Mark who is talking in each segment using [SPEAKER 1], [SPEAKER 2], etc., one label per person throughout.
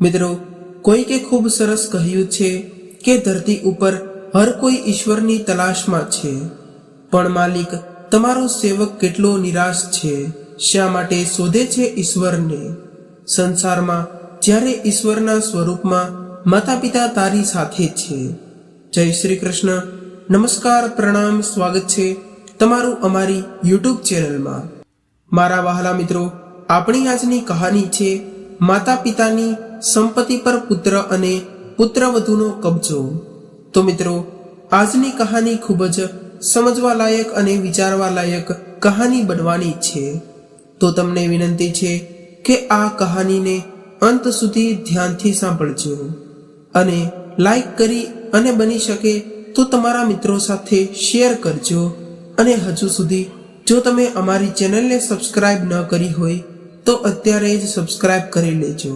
[SPEAKER 1] મિત્રો, કોઈકે ખૂબ સરસ કહ્યું છે કે ધરતી ઉપર હર કોઈ ઈશ્વરની તલાશમાં છે, પણ માલિક તમારો સેવક કેટલો નિરાશ છે, શા માટે શોધે છે ઈશ્વરને? સંસારમાં જ્યારે ઈશ્વરના સ્વરૂપમાં માતા પિતા તારી સાથે છે. જય શ્રી કૃષ્ણ. નમસ્કાર, પ્રણામ, સ્વાગત છે તમારું અમારી યુટ્યુબ ચેનલમાં. મારા વહાલા મિત્રો, આપણી આજની કહાની છે માતા પિતાની સંપત્તિ પર પુત્ર અને પુત્રવધુનો કબજો. તો મિત્રો, આજની કહાની ખૂબ જ સમજવા લાયક અને વિચારવા લાયક કહાની બનવાની છે. તો તમને વિનંતી છે કે આ કહાનીને અંત સુધી ધ્યાનથી સાંભળજો અને લાઈક કરી અને બની શકે તો તમારા મિત્રો સાથે શેર કરજો. અને હજુ સુધી જો તમે અમારી ચેનલને સબસ્ક્રાઇબ ન કરી હોય તો અત્યારે જ સબસ્ક્રાઇબ કરી લેજો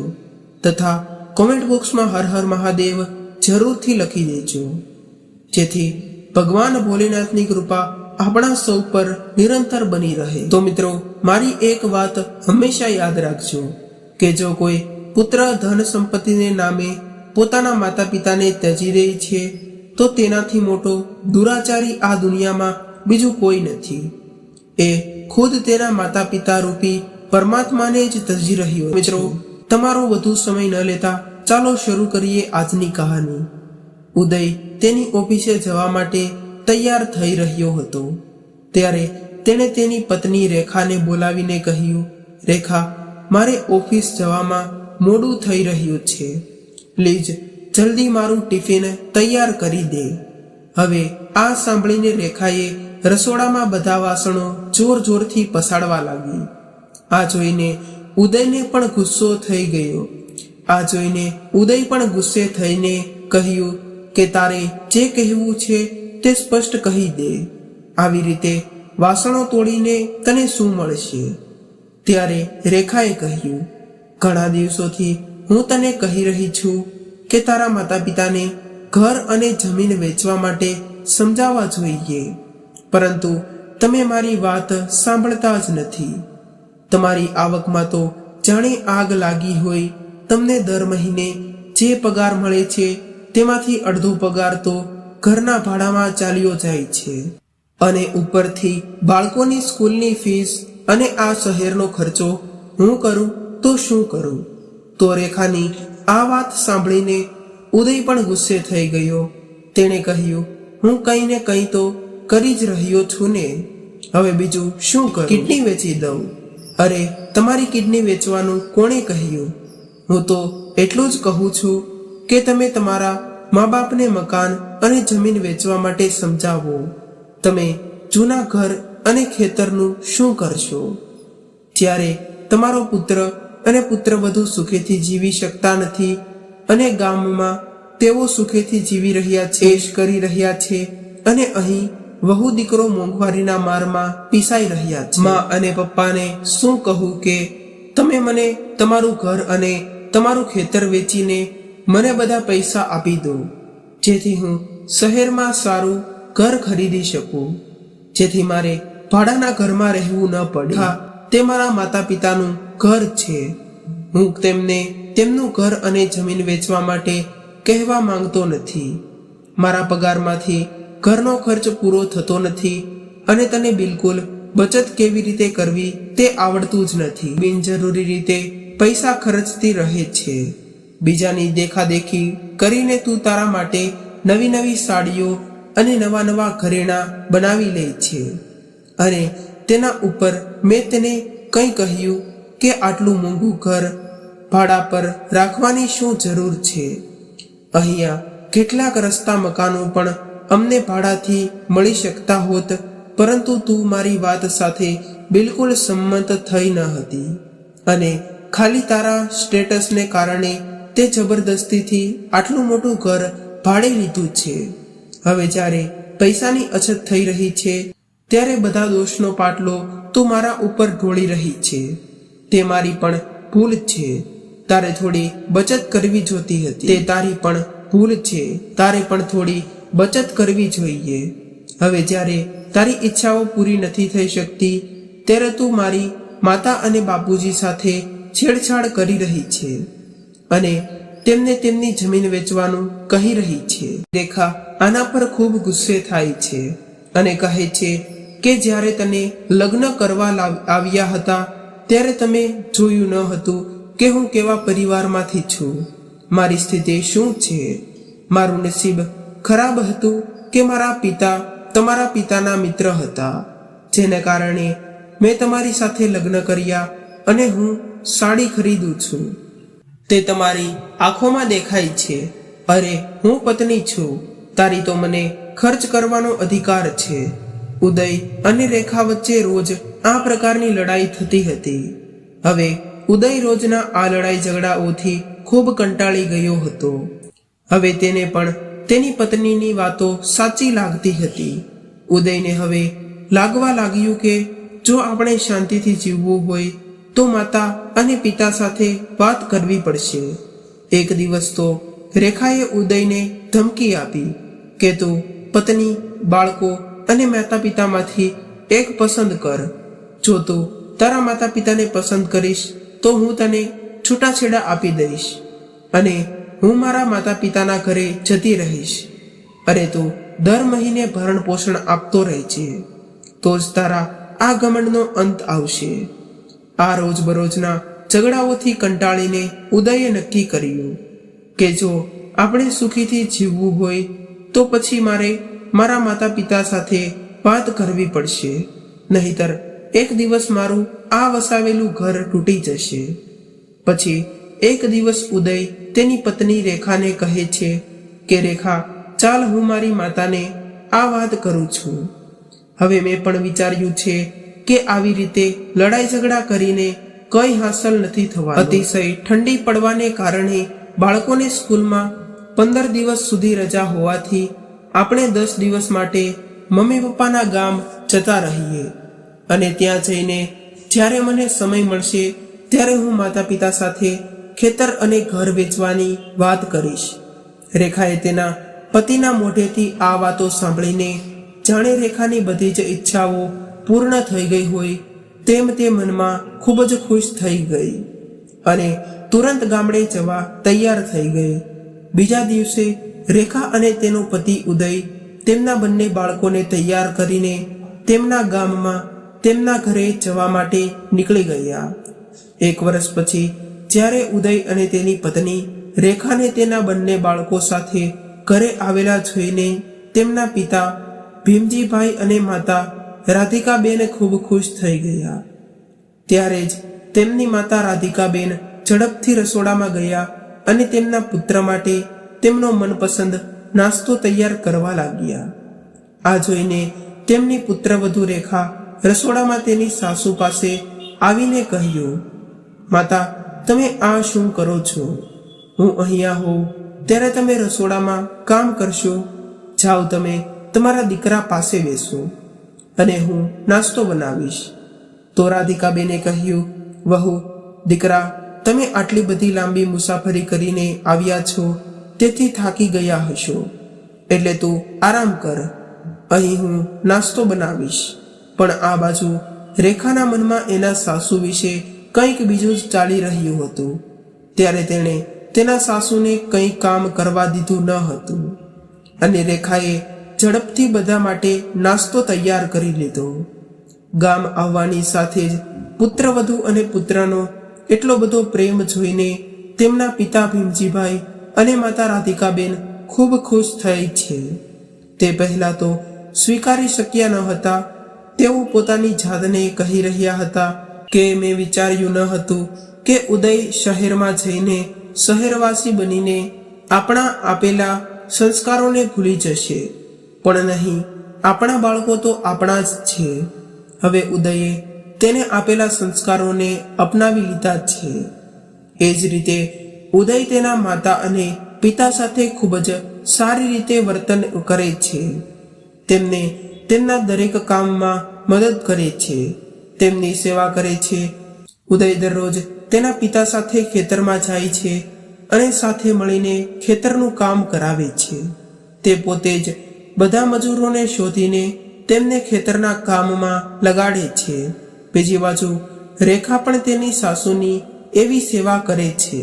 [SPEAKER 1] તથા કોમેન્ટ બોક્સમાં હર હર મહાદેવ જરૂરથી લખી દેજો, જેથી ભગવાન ભોલેનાથની કૃપા આપણા સૌ પર નિરંતર બની રહે. તો મિત્રો, મારી એક વાત હંમેશા યાદ રાખજો કે જો કોઈ પુત્ર ધન સંપત્તિને નામે પોતાના માતા પિતાને ત્યજી દે છે તો તેનાથી મોટો દુરાચારી આ દુનિયામાં બીજું કોઈ નથી. એ ખુદ તેના માતા પિતા રૂપી પરમાત્માને જ ત્યજી રહ્યો. મિત્રો, તમારો વધુ સમય ન લેતા ચાલો શરૂ કરીએ આજની કહાની. ઉદય તેની ઓફિસે જવા માટે તૈયાર થઈ રહ્યો હતો ત્યારે તેણે તેની પત્ની રેખાને બોલાવીને કહ્યું, રેખા, મારે ઓફિસ જવામાં મોડું થઈ રહ્યું છે. પ્લીઝ જલ્દી મારું ટિફિન તૈયાર કરી દે. હવે આ સાંભળીને રેખાએ રસોડામાં બધા વાસણો જોર જોરથી પસાડવા લાગી. આ જોઈને ઉદયને પણ ગુસ્સો થઈ ગયો. ઉદય પણ ગુસ્સે થઈને કહ્યું કે તારે જે કહેવું છે તે સ્પષ્ટ કહી દે. આવી રીતે વાસણો તોડીને તને શું મળશે? ત્યારે રેખાએ કહ્યું, ઘણા દિવસોથી હું તને કહી રહી છું કે તારા માતા પિતાને ઘર અને જમીન વેચવા માટે સમજાવવા જોઈએ, પરંતુ તમે મારી વાત સાંભળતા જ નથી. તમારી આવકમાં તો જાણે આગ લાગી હોય. તમને દર મહિને જે પગાર મળે છે તેમાંથી અડધો પગાર તો ઘરના ભાડામાં ચાલ્યો જાય છે, અને ઉપરથી બાળકોની સ્કૂલની ફીસ અને આ શહેરનો ખર્ચો હું કરું તો શું કરું? તો રેખાની આ વાત સાંભળીને ઉદય પણ ગુસ્સે થઈ ગયો. તેણે કહ્યું, હું કંઈ ને કંઈ તો કરી જ રહ્યો છું ને, હવે બીજું શું કરું? કિડની વેચી દઉં? અરે, તમારી કિડની વેચવાનું કોણે કહ્યું? હું તો એટલું જ કહું છું કે તમે તમારા મા બાપને મકાન અને જમીન વેચવા માટે સમજાવો. તમે જૂના ઘર અને ખેતરનું શું કરશો? જ્યારે તમારો પુત્ર અને પુત્રવધુ સુખેથી જીવી શકતા નથી અને ગામમાં તેઓ સુખેથી જીવી રહ્યા છે, એશ કરી રહ્યા છે, અને અહીં વહુ દીકરો મોંઘવારીના મારમાં પીસાઈ રહ્યા છે. મા અને પપ્પાને શું કહું કે તમે મને તમારું ઘર અને તમારું ખેતર વેચીને મને બધા પૈસા આપી દો, જેથી હું શહેરમાં સારું ઘર ખરીદી શકું, જેથી મારે ભાડાના ઘરમાં રહેવું ન પડે. હા, તે મારા માતા પિતાનું ઘર છે. હું તેમને તેમનું ઘર અને જમીન વેચવા માટે કહેવા માંગતો નથી. મારા પગારમાંથી ઘરનો ખર્ચ પૂરો થતો નથી અને તને બિલકુલ બચત કેવી રીતે કરવી તે આવડતું જ નથી. બિનજરૂરી રીતે પૈસા ખર્ચતી રહે છે. બીજાની દેખાદેખી કરીને તું તારા માટે નવી નવી સાડીઓ અને નવા નવા ઘરેણાં બનાવી લે છે, અને તેના ઉપર મેં તેને કંઈ કહ્યું કે આટલું મોંઘું ઘર ભાડા પર રાખવાની શું જરૂર છે? અહીંયા કેટલાક રસ્તા મકાનો પણ અમને ભાડાથી મળી શકતા હોત, પરંતુ તું મારી વાત સાથે બિલકુલ સંમત થઈ ન હતી, અને ખાલી તારા સ્ટેટસને કારણે તે જબરદસ્તીથી આટલું મોટું ઘર ભાડે લીધું છે. હવે જ્યારે પૈસાની અછત થઈ રહી છે ત્યારે બધા દોષનો પાટલો તું મારા ઉપર ઢોળી રહી છે. તે મારી પણ ભૂલ છે. તારે થોડી બચત કરવી જોતી હતી. તે તારી પણ ભૂલ છે. તારે પણ થોડી બચત કરવી જોઈએ. હવે જ્યારે તારી ઈચ્છાઓ પૂરી નથી થઈ શકતી ત્યારે તું મારી માતા અને બાપુજી સાથે છેડછાડ કરી રહી છે. અને તેમને તેમની જમીન વેચવાનું કહી રહી છે. રેખા આના પર ખૂબ ગુસ્સે થાય છે અને કહે છે કે જ્યારે તને લગ્ન કરવા આવ્યા હતા ત્યારે તમે જોયું ન હતું કે હું કેવા પરિવારમાંથી છું, મારી સ્થિતિ શું છે. મારું નસીબ ખરાબ હતું કે મારા પિતા તમારા પિતાના મિત્ર હતા, જેને કારણે મેં તમારી સાથે લગ્ન કર્યા અને હું સાડી ખરીદું છું. તે તમારી આંખોમાં દેખાય છે. અરે હું પત્ની છું, તારી તો મને ખર્ચ કરવાનો અધિકાર છે. ઉદય અને રેખા વચ્ચે રોજ આ પ્રકારની લડાઈ થતી હતી. હવે ઉદય રોજના આ લડાઈ ઝઘડાઓથી ખૂબ કંટાળી ગયો હતો. હવે તેને પણ તેની પત્નીની વાતો સાચી લાગતી હતી. ઉદયને હવે લાગવા લાગ્યું કે જો આપણે શાંતિથી જીવવું હોય તો માતા અને પિતા સાથે વાત કરવી પડશે. એક દિવસ તો રેખાએ ઉદયને ધમકી આપી કે તું પત્ની, બાળકો અને માતા પિતામાંથી એક પસંદ કર. જો તું તારા માતા પિતાને પસંદ કરીશ તો હું તને છૂટાછેડા આપી દઈશ અને હું મારા માતા પિતાના ઘરે જતી રહીશ. અરે તું દર મહિને ભરણ પોષણ આપતો રહેજે, તો જ તારા આ ઘમંડનો અંત આવશે. આ રોજબરોજના ઝઘડાઓથી કંટાળીને ઉદયે નક્કી કર્યું કે જો આપણે સુખીથી જીવવું હોય તો પછી મારે મારા માતા પિતા સાથે વાત કરવી પડશે, નહીતર એક દિવસ મારું આ વસાવેલું ઘર તૂટી જશે. પછી એક દિવસ ઉદય તેની પત્ની રેખાને કહે છે કે રેખા, ચાલ હું મારી માતાને આ વાત કરું છું. હવે મેં પણ વિચાર્યું છે કે આવી રીતે લડાઈ ઝઘડા કરીને કંઈ હાંસલ નથી થવાનું. અતિશય ઠંડી પડવાને કારણે બાળકોને સ્કૂલમાં 15 દિવસ સુધી રજા હોવાથી આપણે 10 દિવસ માટે મમ્મી પપ્પાના ગામ જતા રહીએ અને ત્યાં જઈને જ્યારે મને સમય મળશે ત્યારે હું માતા પિતા સાથે ખેતર અને ઘર વેચવાની વાત કરીશ. રેખાએ તેના પતિના મોઢેથી આ વાતો સાંભળીને જાણે રેખાની બધી જ ઈચ્છાઓ પૂર્ણ થઈ ગઈ હોય તેમ તે મનમાં ખૂબ જ ખુશ થઈ ગઈ અને તુરંત ગામડે જવા તૈયાર થઈ ગઈ. બીજા દિવસે રેખા અને તેનો પતિ ઉદય તેમના બંને બાળકોને તૈયાર કરીને તેમના ગામમાં તેમના ઘરે જવા માટે નીકળી ગયા. 1 વર્ષ પછી જ્યારે ઉદય અને તેની પત્ની રેખાને તેના બંને બાળકો સાથે ઘરે આવેલા જોઈને તેમના પિતા ભીમજીભાઈ અને માતા રાધિકાબેન ખૂબ ખુશ થઈ ગયા. ત્યારે જ તેમની માતા રાધિકાબેન ઝડપથી રસોડામાં ગયા અને તેમના પુત્ર માટે તેમનો મનપસંદ નાસ્તો તૈયાર કરવા લાગ્યા. આ જોઈને તેમની પુત્રવધુ રેખા રસોડામાં તેની સાસુ પાસે આવીને કહ્યું, માતા, તમે આ શું કરો છો? હું અહીંયા હોઉં ત્યારે તમે રસોડામાં કામ કરશો? જાઓ, તમે તમારા દીકરા પાસે બેસો અને હું નાસ્તો બનાવીશ. તો રાધિકાબેને કહ્યું, વહુ, દીકરા, તમે આટલી બધી લાંબી મુસાફરી કરીને આવ્યા છો તેથી થાકી ગયા હશો, એટલે તું આરામ કર, અહીં હું નાસ્તો બનાવીશ. પણ આ બાજુ રેખાના મનમાં એના સાસુ વિશે કંઈક બીજું જ ચાલી રહ્યું હતું. ત્યારે તેણે તેના સાસુને કંઈ કામ કરવા દીધું ન હતું અને રેખાએ ઝડપથી બધા માટે નાસ્તો તૈયાર કરી લીધો. ગામ આવવાની સાથે જ પુત્રવધુ અને પુત્રનો એટલો બધો પ્રેમ જોઈને તેમના પિતા ભીમજીભાઈ અને માતા રાધિકાબેન ખૂબ ખુશ થઈ છે. તે પહેલા તો સ્વીકારી શક્યા ન હતા. તેઓ પોતાની જાતને કહી રહ્યા હતા કે મેં વિચાર્યું ન હતું કે ઉદય શહેરમાં જઈને શહેરવાસી બનીને આપણા આપેલા સંસ્કારોને ભૂલી જશે. પણ નહીં, આપણા બાળકો તો આપણા જ છે. હવે ઉદયે તેને આપેલા સંસ્કારોને અપનાવી લીધા છે. એ જ રીતે ઉદય તેના માતા અને પિતા સાથે ખૂબ જ સારી રીતે વર્તન કરે છે. તેમને તેમના દરેક કામમાં મદદ કરે છે, તેમની સેવા કરે છે. ઉદય દરરોજ તેના પિતા સાથે ખેતરમાં જાય છે અને સાથે મળીને ખેતરનું કામ કરાવે છે. તે પોતે જ બધા મજૂરોને શોધીને તેમને ખેતરના કામમાં લગાડે છે. બીજી બાજુ રેખા પણ તેની સાસુની એવી સેવા કરે છે.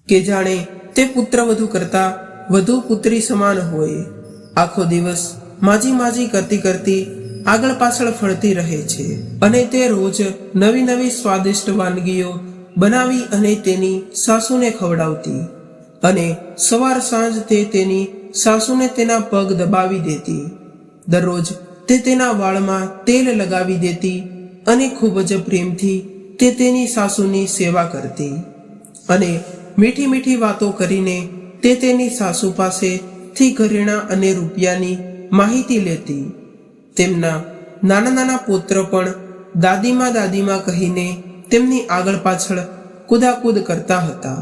[SPEAKER 1] કે જાણે તે પુત્રવધુ કરતા વધુ પુત્રી સમાન હોય. આખો દિવસ માજી કરતી કરતી આગળ પાછળ ફરતી રહે છે અને તે રોજ નવી નવી સ્વાદિષ્ટ વાનગીઓ બનાવી અને તેની સાસુને ખવડાવતી અને સવાર સાંજ તે તેની સાસુને તેના પગ દબાવી દેતી. દરરોજ તે તેના વાળમાં તેલ લગાવી દેતી અને ખૂબ જ પ્રેમથી તે તેની સાસુની સેવા કરતી અને મીઠી મીઠી વાતો કરીને તે તેની સાસુ પાસેથી ઘરેણાં અને રૂપિયાની માહિતી લેતી. તેમના નાના નાના પુત્ર પણ દાદીમાં કહીને તેમની આગળ પાછળ કૂદાકૂદ કરતા હતા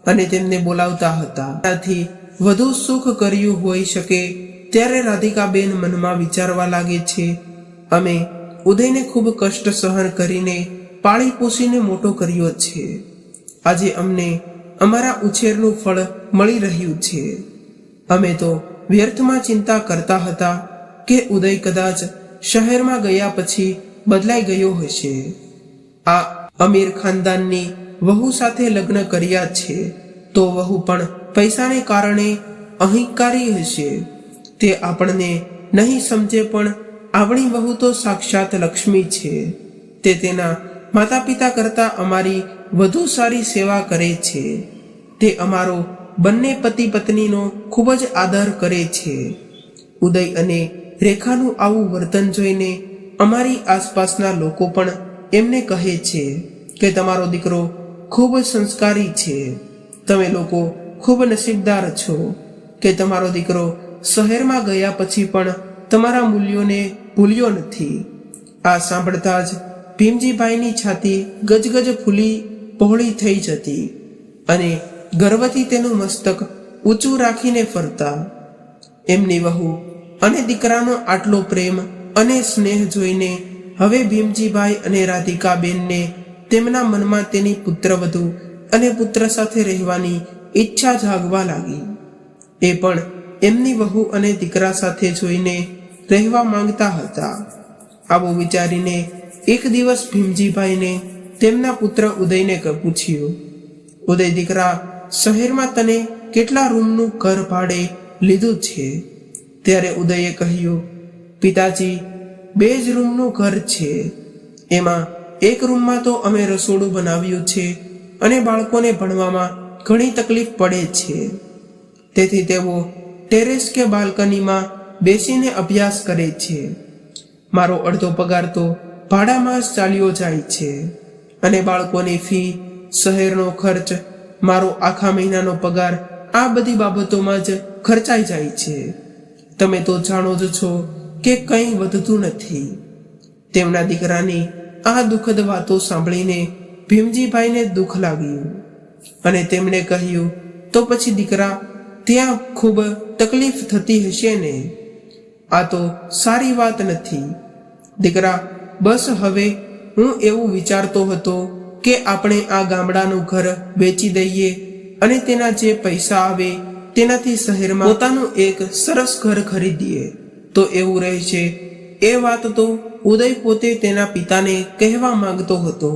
[SPEAKER 1] અને તેમને બોલાવતા હતા. આથી વધુ સુખ કર્યું હોઈ શકે ત્યારે રાધિકાબેન મનમાં વિચારવા લાગે છે, અમે ઉદયને ખૂબ કષ્ટ સહન કરીને પાળી પોષીને મોટો કર્યો છે. આજે અમને અમારા ઉછેરનું ફળ મળી રહ્યું છે. અમે તો વ્યર્થમાં ચિંતા કરતા હતા કે ઉદય કદાચ શહેરમાં ગયા પછી બદલાઈ ગયો હશે. આ અમીર ખાનદાનની વહુ સાથે લગ્ન કર્યા છે તો વહુ પણ પૈસાને કારણે અહંકારી હશે. તે આપણને નહીં સમજે પણ આપણી વહુ તો સાક્ષાત લક્ષ્મી છે. તે તેના માતા પિતા કરતા અમારી વધુ સારી સેવા કરે છે. તે અમારો બંને પતિ પત્નીનો ખૂબ જ આદર કરે છે. ઉદય અને રેખાનું આવું વર્તન જોઈને અમારી આસપાસના લોકો પણ એમને કહે છે કે તમારો દીકરો ખૂબ સંસ્કારી છે. તમે લોકો ખૂબ નસીબદાર છો કે તમારો દીકરો શહેરમાં ગયા પછી પણ તમારા મૂલ્યોને ભૂલ્યો નથી. આ સાંભળતા જ ભીમજીભાઈની છાતી ગજગજ ફૂલી પહોળી થઈ જતી અને ગર્વથી તેનું મસ્તક ઊંચું રાખીને ફરતા. એમની વહુ અને દીકરાનો આટલો પ્રેમ અને સ્નેહ જોઈને હવે ભીમજીભાઈ અને રાધિકાબેનને તેમના મનમાં તેની પુત્રવધુ અને પુત્ર સાથે રહેવાની ઈચ્છા જાગવા લાગી. એ પણ એમની વહુ અને દીકરા સાથે જોઈને રહેવા માંગતા હતા. આવું વિચારીને એક દિવસ ભીમજીભાઈને તેમના પુત્ર ઉદયને પૂછ્યું, ઉદય દીકરા, શહેરમાં તને કેટલા રૂમનું ઘર ભાડે લીધું છે? ત્યારે ઉદયે કહ્યું, પિતાજી, 2 જ રૂમનું ઘર છે. એમાં એક રૂમમાં તો અમે રસોડું બનાવ્યું છે અને બાળકોને ભણવામાં ઘણી તકલીફ પડે છે. તેથી તેઓ ટેરેસ કે બાલ્કનીમાં બેસીને અભ્યાસ કરે છે. મારો અડધો પગાર તો ભાડામાં જ ચાલ્યો જાય છે અને બાળકોની ફી, શહેરનો ખર્ચ, મારો આખા મહિનાનો પગાર આ બધી બાબતોમાં જ ખર્ચાઈ જાય છે. તમે તો જાણો જ છો કે કંઈ વધતું નથી. તેમના દીકરાની આ દુઃખદ વાતો સાંભળીને ભીમજીભાઈને દુઃખ લાગ્યું અને તેમણે કહ્યું, તો પછી દીકરા, ત્યાં ખૂબ તકલીફ થતી હશે ને? આ તો સારી વાત નથી. દીકરા, બસ હવે હું એવું વિચારતો હતો કે આપણે આ ગામડાનું ઘર વેચી દઈએ અને તેના જે પૈસા આવે તેનાથી શહેરમાં પોતાનું એક સરસ ઘર ખરીદીએ તો એવું રહેશે. એ વાત તો ઉદય પોતે તેના પિતાને કહેવા માંગતો હતો,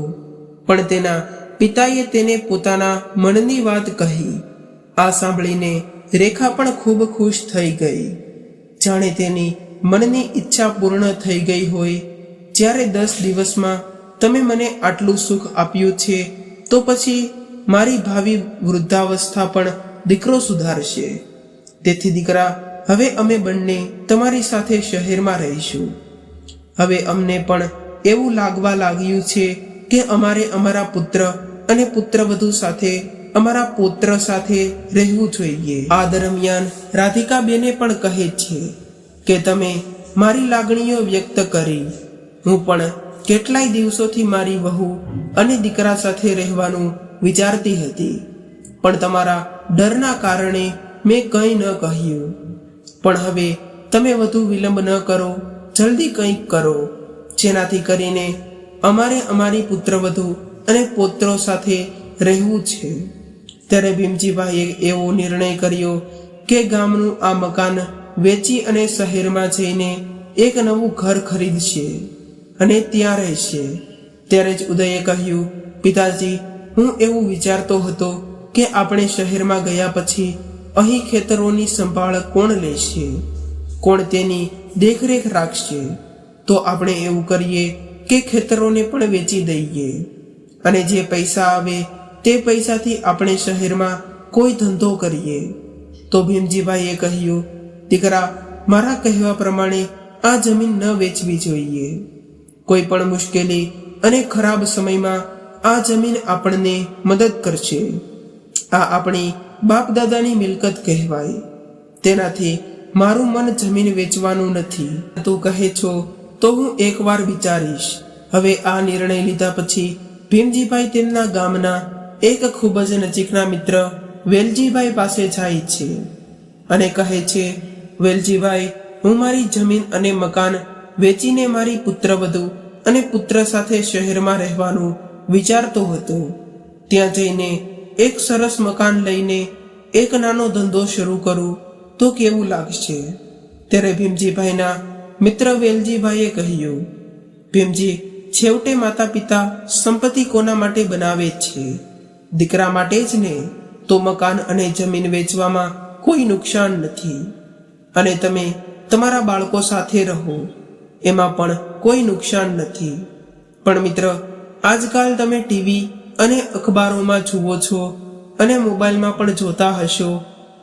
[SPEAKER 1] પણ તેના પિતાએ તેને પોતાના મનની વાત કહી. આ સાંભળીને રેખા પણ ખૂબ ખુશ થઈ ગઈ, જાણે તેની મનની ઈચ્છા પૂર્ણ થઈ ગઈ હોય. જ્યારે 10 દિવસમાં તમે મને આટલું સુખ આપ્યું છે તો પછી મારી ભાવિ વૃદ્ધાવસ્થા પણ દીકરો સુધારશે. તેથી દીકરા, હવે અમે બંને તમારી સાથે શહેરમાં રહીશું. હવે અમને પણ એવું લાગવા લાગ્યું છે કે અમારે અમારા પુત્ર અને પુત્રવધુ સાથે, અમારા પૌત્ર સાથે રહેવું જોઈએ. આ દરમિયાન રાધિકાબેને પણ કહે છે કે તમે મારી લાગણીઓ વ્યક્ત કરી. હું પણ કેટલાય દિવસોથી મારી વહુ અને દીકરા સાથે રહેવાનું વિચારતી હતી, પણ તમારા ડરના કારણે મેં કંઈ ન કહ્યું. પણ હવે તમે વધુ વિલંબ ન કરો, જલ્દી કંઈક કરો, જેનાથી કરીને અમારે અમારી પુત્રવધુ અને પૌત્રો સાથે રહેવું છે. ત્યારે ભીમજીભાઈએ એવો નિર્ણય કર્યો કે ગામનું આ મકાન વેચી અને શહેરમાં જઈને એક નવું ઘર ખરીદશે અને ત્યાં રહેશે. ત્યારે જ ઉદયે કહ્યું, પિતાજી, હું એવું વિચારતો હતો કે આપણે શહેરમાં ગયા પછી અહીં ખેતરોની સંભાળ કોણ લેશે, કોણ તેની દેખરેખ રાખશે? તો આપણે એવું કરીએ કે ખેતરોને પણ વેચી દઈએ અને જે પૈસા આવે તે પૈસાથી આપણે શહેરમાં કોઈ ધંધો કરીએ. તો ભીમજીભાઈએ કહ્યું, દીકરા, મારા કહેવા પ્રમાણે આ જમીન ન વેચવી જોઈએ. કોઈ પણ મુશ્કેલી અને ખરાબ સમયમાં આ જમીન આપણને મદદ કરશે. આ આપણી બાપ દાદાની મિલકત કહેવાય. તેનાથી મારું મન જમીન વેચવાનું નથી. તું કહે છો તો હું એકવાર વિચારીશ. હવે આ નિર્ણય લીધા પછી ભીમજીભાઈ તેમના ગામના એક ખૂબ જ નજીકના મિત્ર વેલજીભાઈ પાસે જાય છે અને કહે છે, વેલજીભાઈ, હું મારી જમીન અને મકાન વેચીને મારી પુત્રવધુ અને પુત્ર સાથે શહેરમાં રહેવાનું વિચારતો હતો. ત્યાં જઈને એક સરસ મકાન લઈને એક નાનો ધંધો શરૂ કરું તો કેવું લાગશે? ત્યારે ભીમજીભાઈના મિત્ર વેલજીભાઈએ કહ્યું, ભીમજી, છેવટે માતા પિતા સંપત્તિ કોના માટે બનાવે છે? દીકરા માટે જ ને. તો મકાન અને જમીન વેચવામાં કોઈ નુકસાન નથી અને તમે તમારા બાળકો સાથે રહો, એમાં પણ કોઈ નુકસાન નથી. પણ મિત્ર, આજકાલ તમે ટીવી અને અખબારોમાં જુઓ છો અને મોબાઈલમાં પણ જોતા હશો,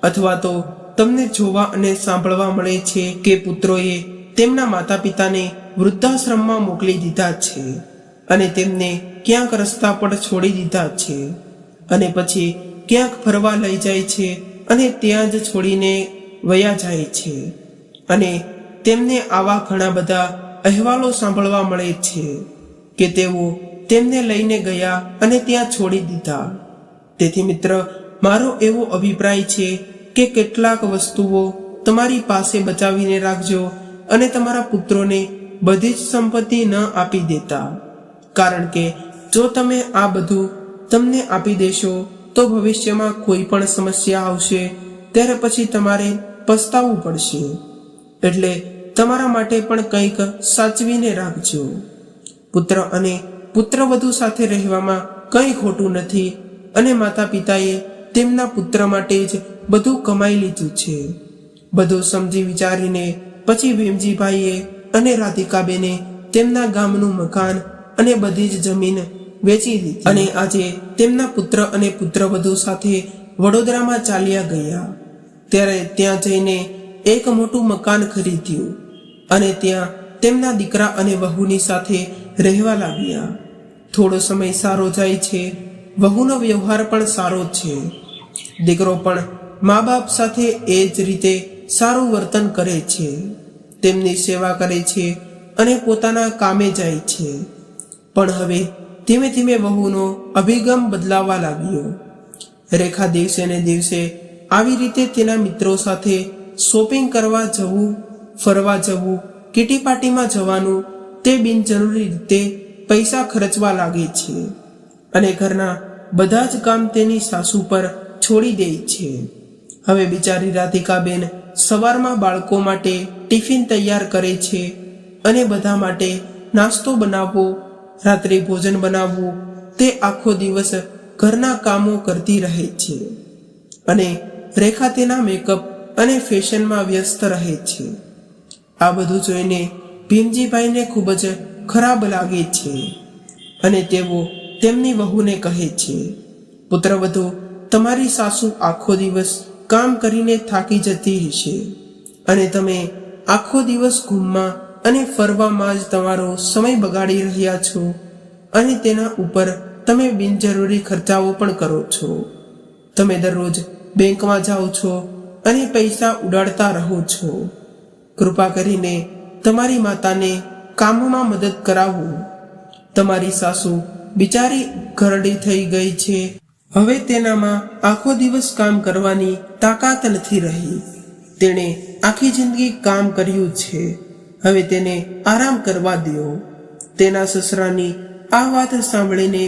[SPEAKER 1] અથવા તો તમને જોવા અને સાંભળવા મળે છે કે પુત્રોએ તેમના માતા પિતાને વૃદ્ધાશ્રમમાં મોકલી દીધા છે અને તેમને ક્યાંક રસ્તા પર છોડી દીધા છે અને પછી ક્યાંક ફરવા લઈ જાય છે અને ત્યાં જ છોડીને વયા જાય છે. અને તેમને આવા ઘણા બધા અહેવાલો સાંભળવા મળે છે કે તેઓ તેમને લઈને ગયા અને ત્યાં છોડી દીધા. તેથી મિત્ર, મારો એવો અભિપ્રાય છે કે કેટલાક વસ્તુઓ તમારી પાસે બચાવીને રાખજો અને તમારા પુત્રોને બધી જ સંપત્તિ ન આપી દેતા. કારણ કે જો તમે આ બધું તમને આપી દેશો તો ભવિષ્યમાં કોઈ પણ સમસ્યા આવશે ત્યારે પછી તમારે પસ્તાવવું પડશે. એટલે તમારા માટે પણ કંઈક સાચવીને રાખજો. પુત્ર અને પુત્રવધુ સાથે રહેવામાં કંઈ ખોટું નથી અને માતા પિતાએ તેમના પુત્ર માટે જ બધું કમાઈ લીધું છે. બધું સમજી વિચારીને પછી ભીમજીભાઈએ અને રાધિકાબેને તેમના ગામનું મકાન અને બધી જ જમીન વેચી દીધી અને આજે તેમના પુત્ર અને પુત્રવધુ સાથે વડોદરામાં ચાલ્યા ગયા. ત્યારે ત્યાં જઈને એક મોટું મકાન ખરીદ્યું અને ત્યાં તેમના દીકરા અને વહુની સાથે રહેવા લાગ્યા. થોડો સમય સારો જાય છે, વહુનો વ્યવહાર પણ સારો છે. દીકરો પણ મા બાપ સાથે એ જ રીતે સારું વર્તન કરે છે, તેમની સેવા કરે છે અને પોતાના કામે જાય છે. પણ હવે ધીમે ધીમે વહુનો અભિગમ બદલાવા લાગ્યો. રેખા દિવસે ને દિવસે આવી રીતે તેના મિત્રો સાથે શોપિંગ કરવા જવું, ફરવા જવું, કીટી પાર્ટીમાં જવાનું, તે બિનજરૂરી રીતે પૈસા ખર્ચવા લાગે છે અને ઘરના બધા જ કામ તેની સાસુ પર છોડી દે છે. હવે બિચારી રાધિકાબેન સવારમાં બાળકો માટે ટિફિન તૈયાર કરે છે અને બધા માટે નાસ્તો બનાવવો, રાત્રે ભોજન બનાવવું, તે આખો દિવસ ઘરના કામો કરતી રહે છે અને રેખા તેના મેકઅપ અને ફેશનમાં વ્યસ્ત રહે છે. આ બધું જોઈને ભીમજીભાઈને ખૂબ જ ખરાબ લાગે છે અને તેઓ તેમની વહુને કહે છે, પુત્રવધુ, તમારી સાસુ આખો દિવસ કામ કરીને થાકી જતી હશે અને તમે આખો દિવસ ઘૂમમાં અને ફરવામાં જ તમારો સમય બગાડી રહ્યા છો અને તેના ઉપર તમે બિનજરૂરી ખર્ચાઓ પણ કરો છો. તમે દરરોજ બેંકમાં જાઓ છો અને પૈસા ઉડાડતા રહો છો. કૃપા કરીને તમારી માતાને કામમાં મદદ કરાવો. તમારી સાસુ બિચારી ઘરડી થઈ ગઈ છે. હવે તેનામાં આખો દિવસ કામ કરવાની તાકાત નથી રહી. તેણે આખી જિંદગી કામ કર્યું છે, હવે તેને આરામ કરવા દો. તેના સસરાની આ વાત સાંભળીને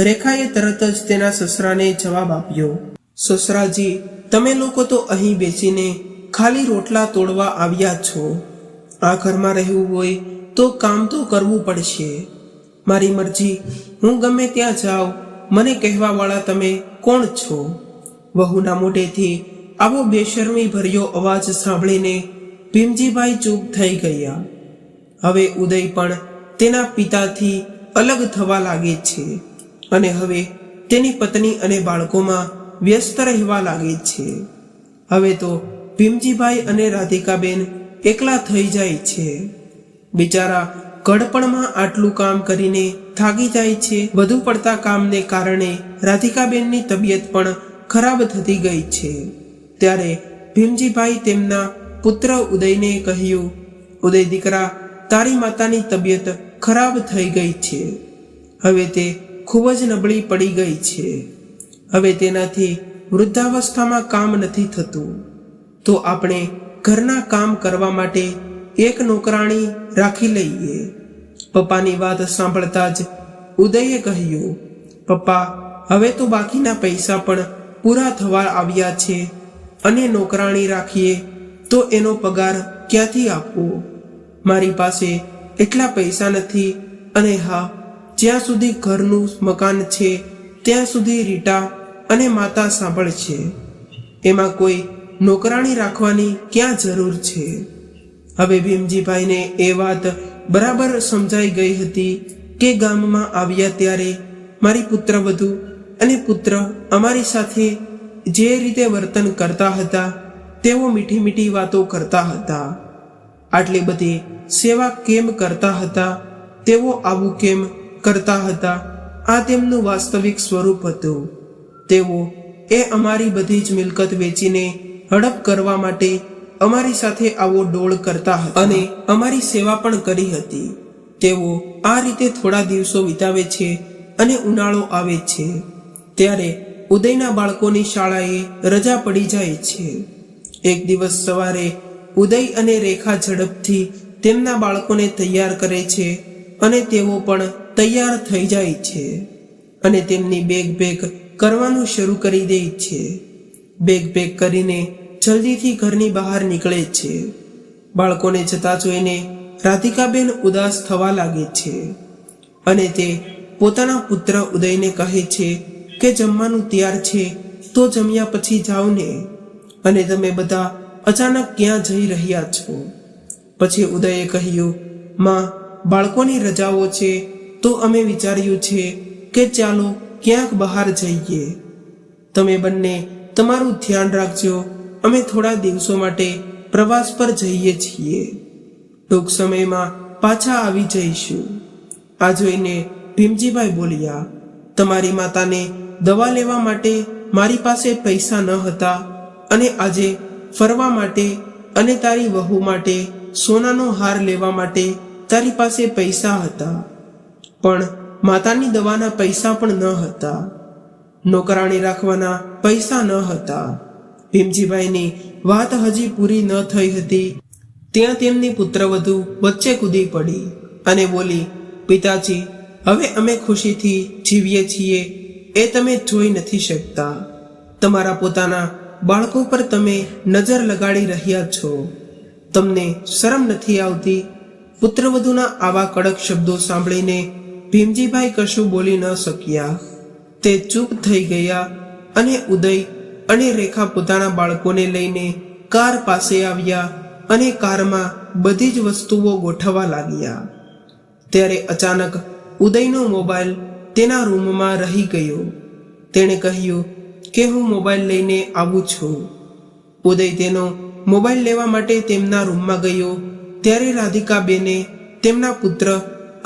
[SPEAKER 1] રેખાએ તરત જ તેના સસરાને જવાબ આપ્યો, સસરાજી, તમે લોકો તો અહીં બેસીને ખાલી રોટલા તોડવા આવ્યા છો. આ ઘરમાં રહેવું હોય તો કામ તો કરવું પડશે. મારી મરજી, હું ગમે ત્યાં જાઉં, મને કહેવાવાળા તમે કોણ છો? વહુના મોઢેથી આવો બેશરમી ભર્યો અવાજ સાંભળીને ભીમજીભાઈ ચૂપ થઈ ગયા. હવે ઉદય પણ તેના પિતાથી અલગ થવા લાગે છે અને હવે તેની પત્ની અને બાળકોમાં વ્યસ્ત રહેવા લાગે છે. હવે તો ભીમજીભાઈ અને રાધિકાબેન એકલા થઈ જાય છે. બિચારા ઘડપણમાં આટલું કામ કરીને થાકી જાય છે. વધુ પડતા કામને કારણે રાધિકાબેનની તબિયત પણ ખરાબ થતી ગઈ છે. ત્યારે ભીમજીભાઈ તેમના પુત્ર ઉદયને કહ્યું, ઉદય દીકરા, તારી માતાની તબિયત ખરાબ થઈ ગઈ છે. હવે તે ખૂબ જ નબળી પડી ગઈ છે. હવે તેનાથી વૃદ્ધાવસ્થામાં કામ નથી થતું. તો આપણે ઘરના કામ કરવા માટે એક નોકરાણી રાખી લઈએ. પપ્પાની વાત સાંભળતા જ ઉદયે કહ્યું, પપ્પા, હવે તો બાકીના પૈસા પણ પૂરા થવા આવ્યા છે અને નોકરાણી રાખીએ તો એનો પગાર ક્યાંથી આપવો? મારી પાસે એટલા પૈસા નથી. અને હા, જ્યાં સુધી ઘરનું મકાન છે ત્યાં સુધી રીટા અને માતા સાંભળશે. એમાં કોઈ નોકરાણી રાખવાની ક્યાં જરૂર છે? હવે ભીમજીભાઈને એ વાત બરાબર સમજાઈ ગઈ હતી કે ગામમાં આવ્યા ત્યારે મારી પુત્રવધુ અને પુત્ર અમારી સાથે જે રીતે વર્તન કરતા હતા તેઓ મીઠી મીઠી વાતો કરતા હતા. આટલી બધી સેવા કેમ કરતા હતા? તેઓ આવું કેમ કરતા હતા? આ તેમનું વાસ્તવિક સ્વરૂપ હતું. તેઓ અમારી બધી જ મિલકત વેચીને હડપ કરવા માટે અમારી સાથે આવો ડોળ કરતા હતા અને અમારી સેવા પણ કરી હતી. તેઓ આ રીતે થોડા દિવસો વિતાવે છે અને ઉનાળો આવે છે ત્યારે ઉદયના બાળકોની શાળાએ રજા પડી જાય છે. એક દિવસ સવારે ઉદય અને રેખા ઝડપથી તેમના બાળકોને તૈયાર કરે છે અને તેઓ પણ તૈયાર થઈ જાય છે અને તેમની બેગ પેક કરવાનું શરૂ કરી દે છે. બેગ પેક કરીને જલ્દીથી ઘરની બહાર નીકળે છે. બાળકોને જતા જોઈને રાધિકાબેન ઉદાસ થવા લાગે છે અને તે પોતાના પુત્ર ઉદયને કહે છે કે જમવાનું તૈયાર છે તો જમ્યા પછી જાઓ ને, અને તમે બધા અચાનક ક્યાં જઈ રહ્યા છો? પછી ઉદયે કહ્યું, માં, બાળકોની રજાઓ છે તો અમે વિચાર્યું છે કે ચાલો ક્યાંક બહાર જઈએ. તમે બંને તમારું ધ્યાન રાખજો. અમે થોડા દિવસો માટે પ્રવાસ પર જઈએ છીએ. ટૂંક સમયમાં પાછા આવી જઈશું. આ જોઈને ભીમજીભાઈ બોલ્યા, તમારી માતાને દવા લેવા માટે મારી પાસે પૈસા ન હતા અને આજે ફરવા માટે અને તારી વહુ માટે સોનાનો હાર લેવા માટે તારી પાસે પૈસા હતા, પણ માતાની દવાના પૈસા પણ ન હતા. નોકરાણી રાખવાના પૈસા ન હતા. ભીમજીભાઈની વાત હજી પૂરી ન થઈ હતી ત્યાં તેમની પુત્રવધુ વચ્ચે કૂદી પડી અને બોલી, પિતાજી, હવે અમે ખુશીથી જીવીએ છીએ એ તમે જોઈ નથી શકતા. તમારા પોતાના બાળકો પર તમે નજર લગાડી રહ્યા છો. તમને શરમ નથી આવતી? પુત્રવધુના આવા કડક શબ્દો સાંભળીને ભીમજીભાઈ કશું બોલી ન શક્યા. તે ચૂપ થઈ ગયા અને ઉદય અને રેખા પોતાના બાળકોને લઈને કાર પાસે આવ્યા અને કારમાં બધી જ વસ્તુઓ ગોઠવવા લાગ્યા. ત્યારે અચાનક ઉદયનો મોબાઈલ તેના રૂમમાં રહી ગયો. તેણે કહ્યું કે હું મોબાઈલ લઈને આવું છું. ઉદય તેનો મોબાઈલ લેવા માટે તેમના રૂમમાં ગયો ત્યારે રાધિકાબેને તેમના પુત્ર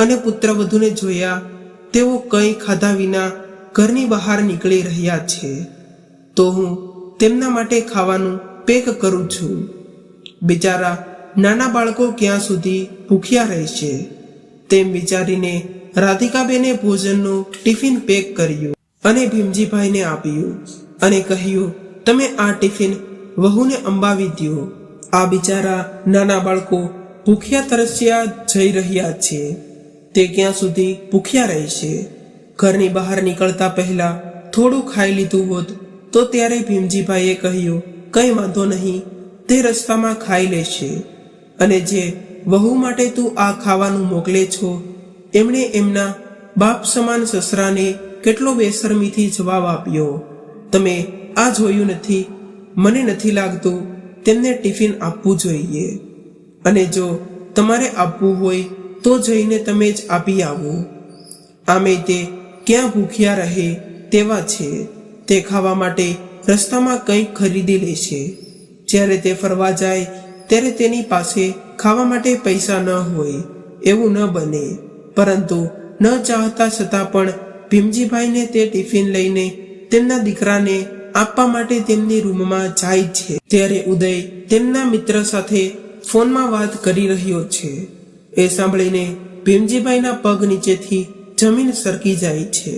[SPEAKER 1] અને પુત્રવધુને જોયા. તેઓ કંઈ ખાધા વિના ઘરની બહાર નીકળી રહ્યા છે. તો હું તેમના માટે ખાવાનું પેક કરું છું. બિચારા નાના બાળકો ક્યાં સુધી ભૂખ્યા રહેશે? તેમ વિચારીને રાધિકાબેને ભોજનનું ટિફિન પેક કર્યું અને ભીમજીભાઈને આપ્યું અને કહ્યું, તમે આ ટિફિન વહુને અંબાવી દો. આ બિચારા નાના બાળકો ભૂખ્યા તરસ્યા જઈ રહ્યા છે. તે ક્યાં સુધી ભૂખ્યા રહેશે? ઘરની બહાર નીકળતા પહેલા થોડું ખાઈ લીધું હોત તો ત્યારે ભીમજીભાઈએ કહ્યું, કંઈ વાંધો નહીં, તે રસ્તામાં ખાઈ લેશે. અને જે વહુ માટે તું આ ખાવાનું મોકલે છો એમણે એમના બાપ સમાન સસરાને કેટલો બેશરમીથી જવાબ આપ્યો, તમે આ જોયું નથી. મને નથી લાગતું તેમને ટિફિન આપવું જોઈએ. અને જો તમારે આપવું હોય તો જઈને તમે જ આપી આવો. આમે તે ક્યાં ભૂખ્યા રહે તેવા છે. તે ખાવા માટે રસ્તામાં કંઈક ખરીદી લેશે. જ્યારે તે ફરવા જાય ત્યારે તેની પાસે ખાવા માટે પૈસા ન હોય એવું ન બને. પરંતુ ન ચાહતા છતાં પણ ભીમજીભાઈને તે ટિફિન લઈને તેમના દીકરાને આપવા માટે તેમની રૂમમાં જાય છે. ત્યારે ઉદય તેમના મિત્ર સાથે ફોનમાં વાત કરી રહ્યો છે. એ સાંભળીને ભીમજીભાઈના પગ નીચેથી જમીન સરકી જાય છે.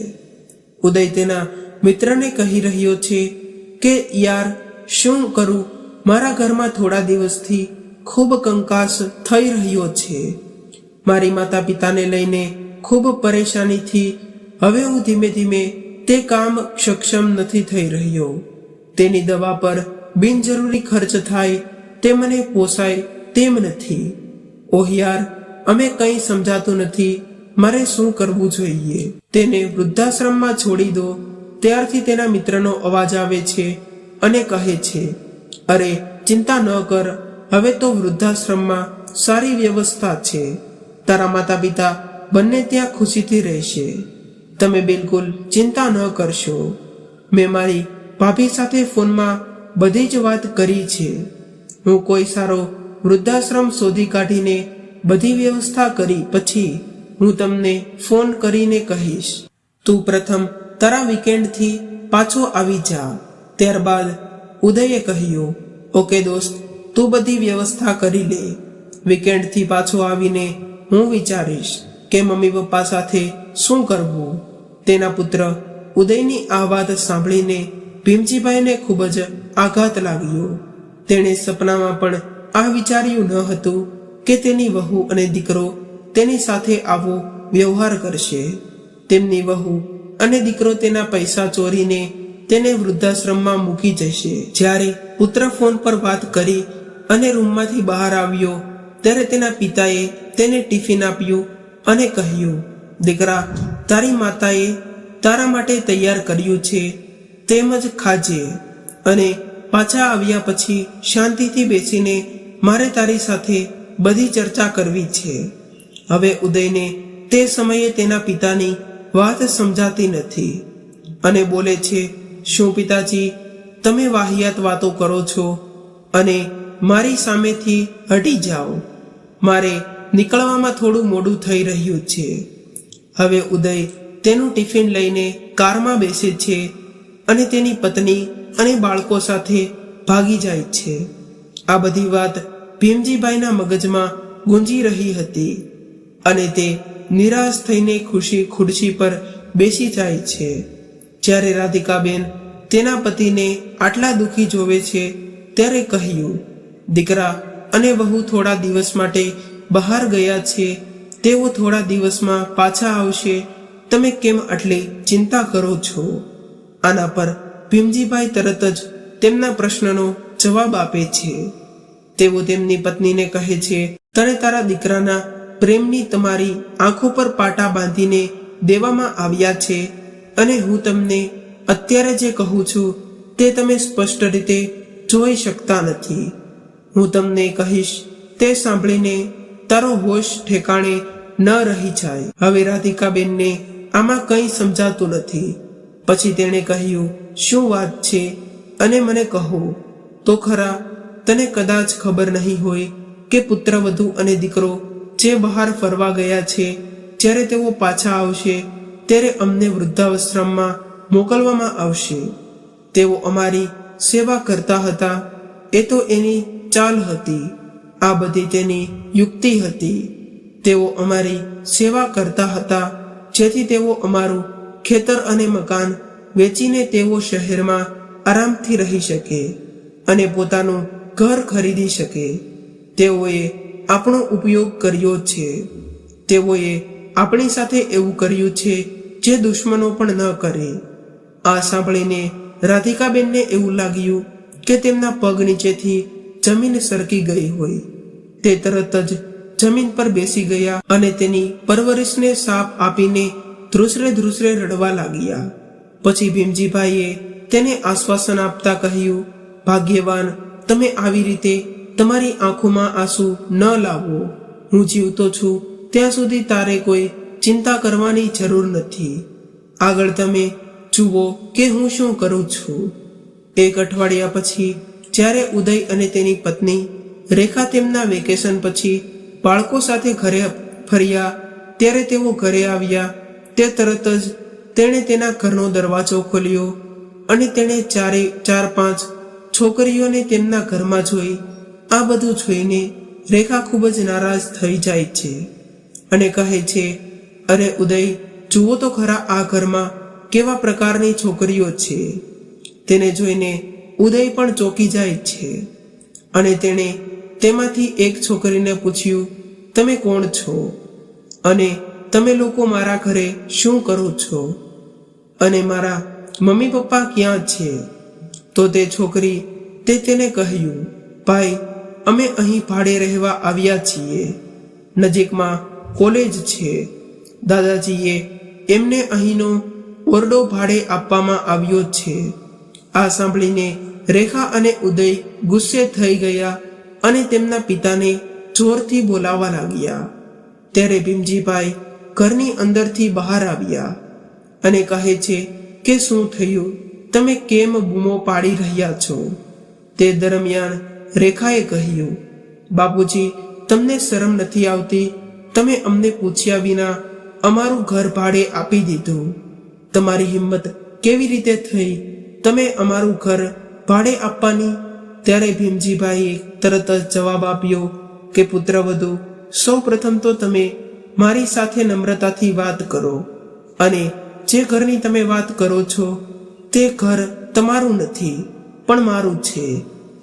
[SPEAKER 1] ઉદય તેના મિત્રને કહી રહ્યો છે કે યાર શું કરું, મારા ઘરમાં થોડા દિવસથી ખૂબ કંકાસ થઈ રહ્યો છે. મારી માતા પિતાને લઈને ખૂબ પરેશાનીથી હવે હું ધીમે ધીમે તે કામ સક્ષમ નથી થઈ રહ્યો. તેની દવા પર બિનજરૂરી ખર્ચ થાય તે મને પોસાય તેમ નથી. ઓહ યાર, અમે કંઈ સમજાતું નથી, મારે શું કરવું જોઈએ? તેને વૃદ્ધાશ્રમમાં છોડી દો. ત્યારથી તેના મિત્રનો અવાજ આવે છે અને કહે છે, અરે ચિંતા ન કર, હવે તો વૃદ્ધાશ્રમમાં સારી વ્યવસ્થા છે. તારા માતા પિતા બંને ત્યાં ખુશીથી રહેશે. તમે બિલકુલ ચિંતા ન કરશો. મેં મારી ભાભી સાથે ફોનમાં બધી જ વાત કરી છે. હું કોઈ સારો વૃદ્ધાશ્રમ શોધી કાઢીને બધી વ્યવસ્થા કરી પછી હું તમને ફોન કરીને કહીશ. તું પ્રથમ તારા વીકેન્ડથી પાછો આવી જા. ત્યારબાદ ઉદયે કહ્યું, ઓકે દોસ્ત, તું બધી વ્યવસ્થા કરી લે. વીકેન્ડથી પાછો આવીને હું વિચારીશ કે મમ્મી પપ્પા સાથે શું કરવું. તેના પુત્ર ઉદયની આ વાત સાંભળીને ભીમજીભાઈને ખૂબ જ આઘાત લાગ્યો. તેણે સપનામાં પણ આ વિચાર્યું ન હતું કે તેની વહુ અને દીકરો તેની સાથે આવો વ્યવહાર કરશે. તેમની વહુ અને દીકરો તેના પૈસા ચોરીને તેને વૃદ્ધાશ્રમમાં મૂકી જશે. જ્યારે પુત્ર ફોન પર વાત કરી અને રૂમમાંથી બહાર આવ્યો ત્યારે તેના પિતાએ તેને ટિફિન આપ્યું અને કહ્યું, દીકરા, તારી માતાએ તારા માટે તૈયાર કર્યું છે, તેમ જ ખાજે. અને પાછા આવ્યા પછી શાંતિથી બેસીને મારે તારી સાથે બધી ચર્ચા કરવી છે. હવે ઉદયને તે સમયે તેના પિતાની વાત સમજાતી નથી અને બોલે છે, શું પિતાજી, તમે વાહિયાત વાતો કરો છો અને મારી સામેથી હટી જાઓ. મારે નીકળવામાં થોડું મોડું થઈ રહ્યું છે. હવે ઉદય તેનું ટિફિન લઈને કારમાં બેસે છે અને તેની પત્ની અને બાળકો સાથે ભાગી જાય છે. આ બધી વાત ભીમજીભાઈના મગજમાં ગુંજી રહી હતી અને તે નિરાશ થઈને ખુરશી પર બેસી જાય છે. જ્યારે રાધિકાબેન તેના પતિને આટલા દુઃખી જોવે છે ત્યારે કહ્યું, દીકરા અને વહુ થોડા દિવસ માટે બહાર ગયા છે, તેઓ થોડા દિવસમાં પાછા આવશે, તમે કેમ આટલી ચિંતા કરો છો? આના પર ભીમજીભાઈ તરત જ તેમના પ્રશ્નનો જવાબ આપે છે. તેઓ તેમની પત્નીને કહે છે, તને તારા દીકરાના પ્રેમની તમારી આંખો પર પાટા બાંધીને દેવામાં આવ્યા છે અને હું તમને અત્યારે જે કહું છું તે તમે સ્પષ્ટ રીતે જોઈ શકતા નથી. હું તમને કહીશ તે સાંભળીને તારો હોશ ઠેકાણે ન રહી જાય. હવે રાધિકાબેનને આમાં કંઈ સમજાતું નથી. પછી તેણે કહ્યું, શું વાત છે અને મને કહો તો ખરા. તને કદાચ ખબર નહીં હોય કે પુત્રવધુ અને દીકરો જે બહાર ફરવા ગયા છે, જ્યારે તેઓ પાછા આવશે ત્યારે અમને વૃદ્ધાશ્રમમાં મોકલવામાં આવશે. તેઓ અમારી સેવા કરતા હતા, એ તો એની ચાલ હતી. આ બધી તેની યુક્તિ હતી. તેઓ અમારી સેવા કરતા હતા જેથી તેઓ અમારું ખેતર અને મકાન વેચીને તેઓ શહેરમાં આરામથી રહી શકે અને પોતાનું ઘર ખરીદી શકે. તેઓએ આપણો ઉપયોગ કર્યો છે. તેઓએ આપણી સાથે એવું કર્યું છે જે દુશ્મનો પણ ન કરે. આ સાંભળીને રાધિકાબેનને એવું લાગ્યું કે તેમના પગ નીચેથી જમીન સરકી ગઈ હોય. તે તરત જ જમીન પર બેસી ગયા અને તેની પરવરિશને સાપ આપીને ધ્રુસરે ધ્રુસરે રડવા લાગ્યા. પછી ભીમજીભાઈએ તેને આશ્વાસન આપતા કહ્યું, ભાગ્યવાન, તમે આવી રીતે તમારી આંખોમાં આંસુ ન લાવો. હું જીવતો છું ત્યાં સુધી તારે કોઈ ચિંતા કરવાની જરૂર નથી. આગળ તમે જુઓ કે હું શું કરું છું. એક અઠવાડિયા પછી જ્યારે ઉદય અને તેની પત્ની રેખા તેમના વેકેશન પછી બાળકો સાથે ઘરે ફર્યા, ત્યારે તેઓ ઘરે આવ્યા તે તરત જ તેણે તેના ઘરનો દરવાજો ખોલ્યો અને તેણે 4-5 છોકરીઓને તેમના ઘરમાં જોઈ. આ બધું જોઈને રેખા ખૂબ જ નારાજ થઈ જાય છે અને કહે છે, અરે ઉદય, જુઓ તો ખરા આ ઘરમાં કેવા પ્રકારની છોકરીઓ છે. તેને જોઈને ઉદય પણ ચોંકી જાય છે અને તેણે તેમાંથી એક છોકરીને પૂછ્યું, તમે કોણ છો અને તમે લોકો મારા ઘરે શું કરો છો અને મારા મમ્મી પપ્પા ક્યાં છે? તો તે છોકરી તેને કહ્યું, ભાઈ, અમે અહીં ભાડે રહેવા આવ્યા છીએ. નજીકમાં કોલેજ છે. દાદાજીએ એમને અહીંનો ઓરડો ભાડે આપવામાં આવ્યો છે. આ સાંભળીને રેખા અને ઉદય ગુસ્સે થઈ ગયા અને તેમના પિતાને જોરથી બોલાવવા લાગ્યા. ત્યારે ભીમજીભાઈ ઘરની અંદરથી બહાર આવ્યા અને કહે છે કે શું થયું? તમે કેમ બૂમો પાડી રહ્યા છો? તે દરમિયાન રેખાએ કહ્યું, બાપુજી, તમને શરમ નથી આવતી? તમે અમને પૂછ્યા વિના અમારું ઘર ભાડે આપી દીધું. તમારી હિંમત કેવી રીતે થઈ તમે અમારું ઘર ભાડે આપવાની? ત્યારે ભીમજીભાઈએ તરત જ જવાબ આપ્યો કે પુત્રવધુ, સૌ પ્રથમ તો તમે મારી સાથે નમ્રતાથી વાત કરો અને જે ઘરની તમે વાત કરો છો તે ઘર તમારું નથી પણ મારું છે.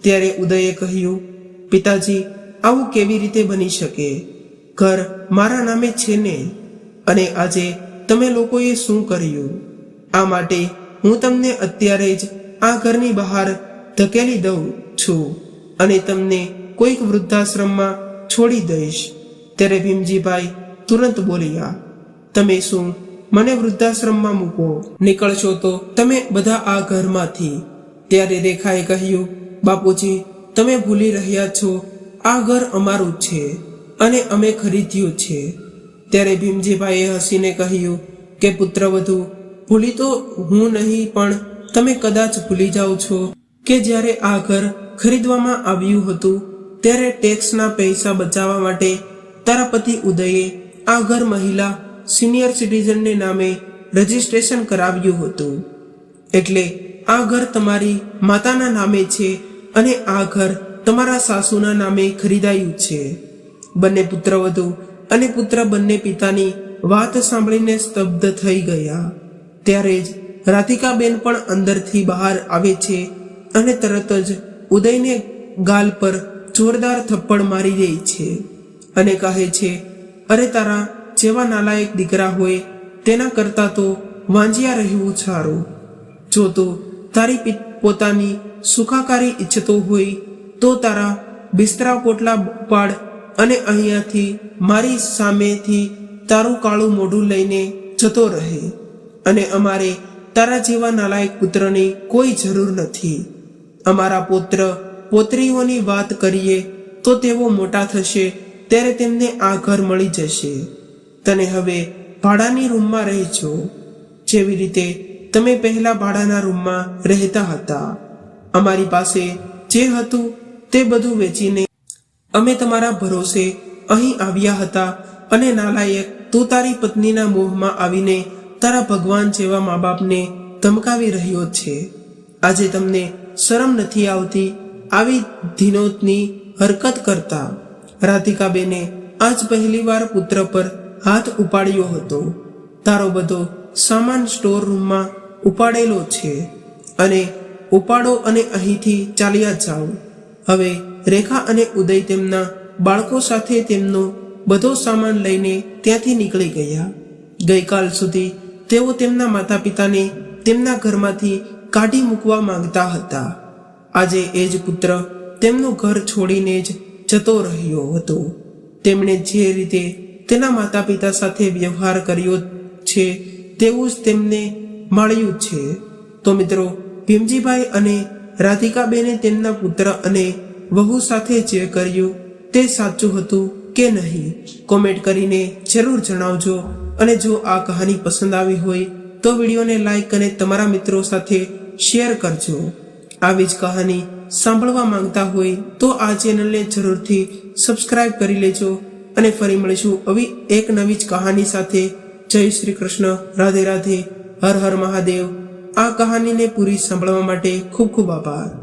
[SPEAKER 1] ત્યારે ઉદયે કહ્યું, પિતાજી, આવું કેવી રીતે બની શકે? ઘર મારા નામે છે ને. અને આજે તમે લોકોએ શું કર્યું? આ માટે હું તમને અત્યારે જ આ ઘરની બહાર ધકેલી દઉં છું અને તમને કોઈક વૃદ્ધાશ્રમમાં છોડી દઈશ. ત્યારે ભીમજીભાઈ તુરંત બોલ્યા, તમે શું મને વૃદ્ધાશ્રમમાં મૂકો? નીકળશો તો તમે બધા આ ઘરમાંથી. ત્યારે રેખાએ કહ્યું, બાપુજી, તમે ભૂલી રહ્યા છો, આ ઘર અમારું છે અને અમે ખરીદ્યું છે. ત્યારે ભીમજીભાઈએ હસીને કહ્યું કે પુત્રવધુ, ભૂલી તો હું નહીં, પણ તમે કદાચ ભૂલી જાઓ છો કે જ્યારે આ ઘર ખરીદવામાં આવ્યું હતું ત્યારે ટેક્સના પૈસા બચાવવા માટે તારા પતિ ઉદયે આ ઘર મહિલા સિનિયર સિટીઝનને નામે રજીસ્ટ્રેશન કરાવ્યું હતું. એટલે આ ઘર તમારી માતાના નામે છે અને આ ઘર તમારા સાસુના નામે ખરીદાયું છે. બંને પુત્રવધુ અને પુત્ર બંને પિતાની વાત સાંભળીને સ્તબ્ધ થઈ ગયા. ત્યારે જ રાધિકાબેન પણ અંદરથી બહાર આવે છે અને તરત જ ઉદયને ગાલ પર જોરદાર થપ્પડ મારી દે છે અને કહે છે, અરે તારા જેવા નાલાયક દીકરા હોય તેના કરતાં તો વાંજિયા રહેવું સારું. જો તું તારી પોતાની સુખાકારી ઈચ્છતો હોય તો તારા બિસ્તરા પોટલા ઉપાડ અને અહીંયાથી મારી સામેથી તારું કાળું મોઢું લઈને જતો રહે. અને અમારે તારા જેવા નાલાયક પુત્રની કોઈ જરૂર નથી. અમારા પુત્ર પોત્રીઓની વાત કરીએ તો તેઓ મોટા થશે ત્યારે તેમને આ ઘર મળી જશે. તને હવે ભાડાની રૂમમાં રહેજો, જેવી રીતે તમે પહેલા ભાડાના રૂમમાં રહેતા હતા. અમારી પાસે જે હતું તે બધું વેચીને અમે તમારા ભરોસે અહીં આવ્યા હતા અને નાલાયક તું તારી પત્નીના મોહમાં આવીને તારા ભગવાન જેવા મા બાપને ધમકાવી રહ્યો છે. આજે તમને શરમ નથી આવતી આવી ધીનોતની હરકત કરતા? રાધિકાબેને આજ પહેલીવાર પુત્ર પર હાથ ઉપાડ્યો હતો. તારો બધો સામાન સ્ટોર રૂમમાં ઉપાડેલો છે અને ઉપાડો અને અહીંથી ચાલ્યા જાઓ. હવે રેખા અને ઉદય તેમના બાળકો સાથે તેમનો બધો સામાન લઈને ત્યાંથી નીકળી ગયા. ગઈકાલ સુધી તેઓ તેમના માતા પિતાને તેમના ઘરમાંથી કાઢી મૂકવા માંગતા હતા. આજે એ જ પુત્ર તેમનું ઘર છોડીને જ જતો રહ્યો હતો. તેમણે જે રીતે તેના માતા પિતા સાથે વ્યવહાર કર્યો છે તેવું જ તેમને મળ્યું છે. તો મિત્રો, ભીમજીભાઈ અને રાધિકાબેને તેમના પુત્ર અને વહુ સાથે જે કર્યું તે સાચું હતું કે નહીં, કોમેન્ટ કરીને જરૂર જણાવજો. અને જો આ કહાની પસંદ આવી હોય તો વિડીયોને લાઈક અને તમારા મિત્રો સાથે શેર કરજો. આવી જ કહાની સાંભળવા માંગતા હોય તો આ ચેનલને જરૂરથી સબસ્ક્રાઇબ કરી લેજો. અને ફરી મળીશું આવી એક નવી જ કહાની સાથે. જય શ્રી કૃષ્ણ, રાધે રાધે, હર હર મહાદેવ. આ કહાનીને પૂરી સાંભળવા માટે ખૂબ ખૂબ આભાર.